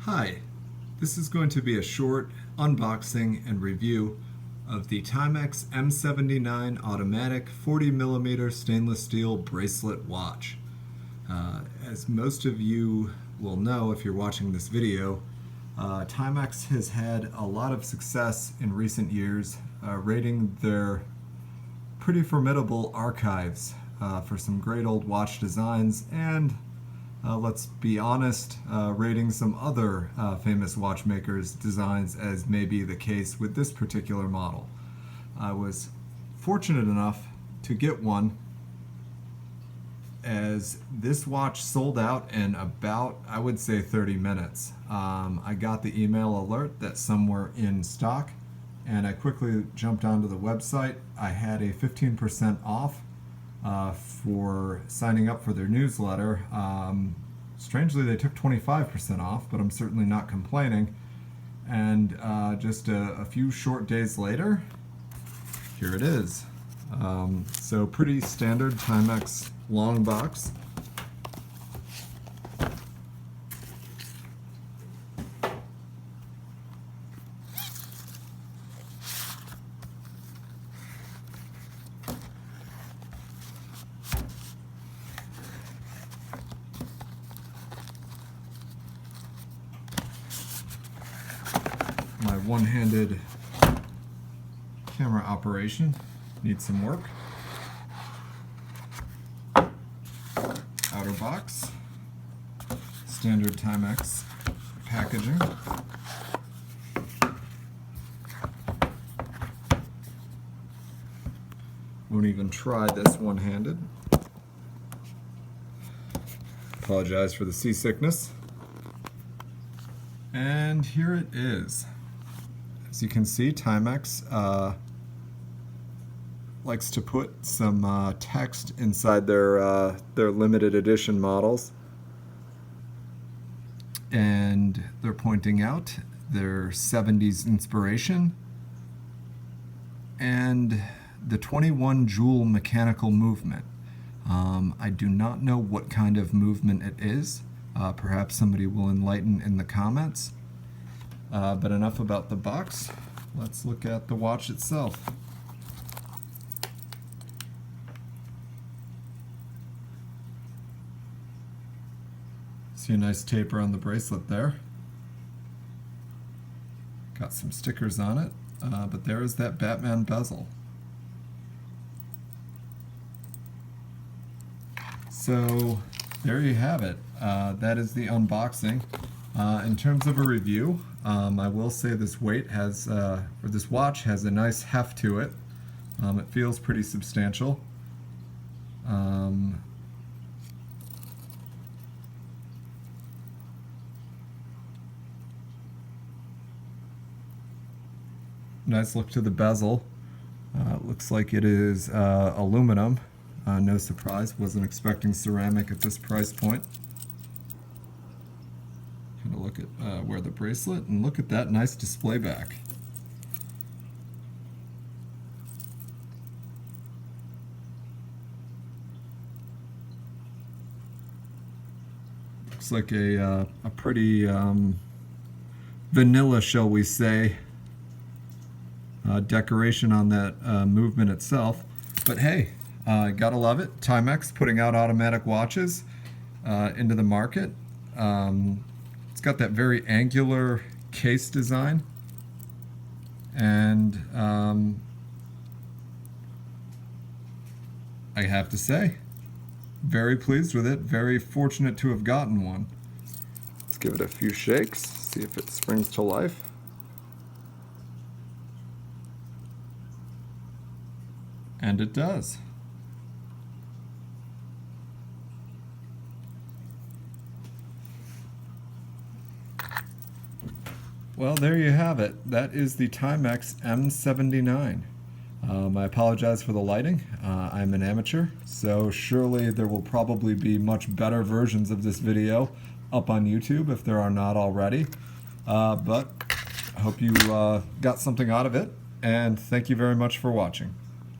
Hi, this is going to be a short unboxing and review of the Timex M79 Automatic 40mm stainless steel bracelet watch. As most of you will know if you're watching this video, Timex has had a lot of success in recent years rating their pretty formidable archives for some great old watch designs and let's be honest, rating some other famous watchmakers' designs as may be the case with this particular model. I was fortunate enough to get one as this watch sold out in about, I would say, 30 minutes. I got the email alert that some were in stock and I quickly jumped onto the website. I had a 15% off for signing up for their newsletter. Strangely, they took 25% off, but I'm certainly not complaining. And just a few short days later, here it is. So pretty standard Timex long box. My one-handed camera operation needs some work. Outer box, standard Timex packaging. Won't even try this one-handed. Apologize for the seasickness. And here it is. As you can see, Timex likes to put some text inside their limited edition models, and they're pointing out their 70s inspiration and the 21 joule mechanical movement. I do not know what kind of movement it is. Perhaps somebody will enlighten in the comments. But enough about the box. Let's look at the watch itself. See a nice taper on the bracelet there. Got some stickers on it, but there is that Batman bezel. So there you have it. That is the unboxing. In terms of a review, I will say this this watch has a nice heft to it. It feels pretty substantial. Nice look to the bezel. It looks like it is aluminum. No surprise, wasn't expecting ceramic at this price point. Kind of look at where the bracelet, and look at that nice display back. Looks like a pretty vanilla, shall we say, decoration on that movement itself. But hey, gotta love it. Timex putting out automatic watches into the market. It's got that very angular case design, and I have to say, very pleased with it, very fortunate to have gotten one. Let's give it a few shakes, see if it springs to life. And it does. Well, there you have it. That is the Timex M79. I apologize for the lighting. I'm an amateur, so surely there will probably be much better versions of this video up on YouTube if there are not already. But I hope you got something out of it, and thank you very much for watching.